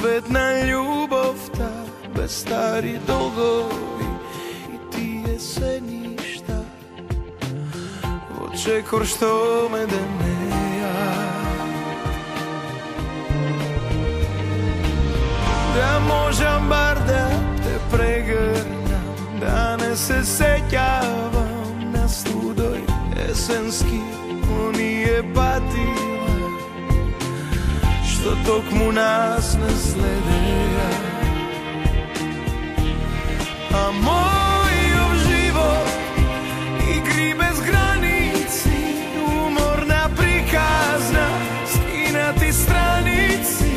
Bezsvetna ljubov ta, bez stari dolgovi i ti se ništa. Očekor što me deneja, da možem bar da te pregrnam, da ne se sećavam na studoj jesenski unije patila, što tok mu nas ne sledeja. A moj život igri bez granici, umorna prikazna, skinati stranici,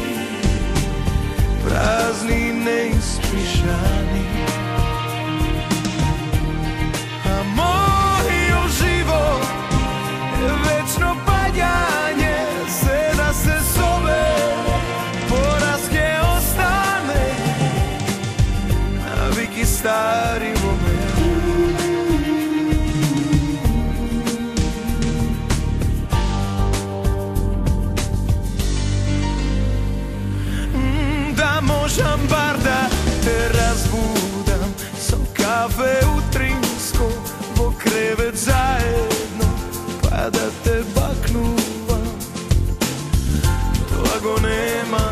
prazni neispričani. A moj život je večno padjanje, seda se sobe, poraske ostane, naviki stari moment. Da možem bar da te razbudam, sam kafe u Trinsko, bo krevet zajedno, pa da te baknuvam, blago nema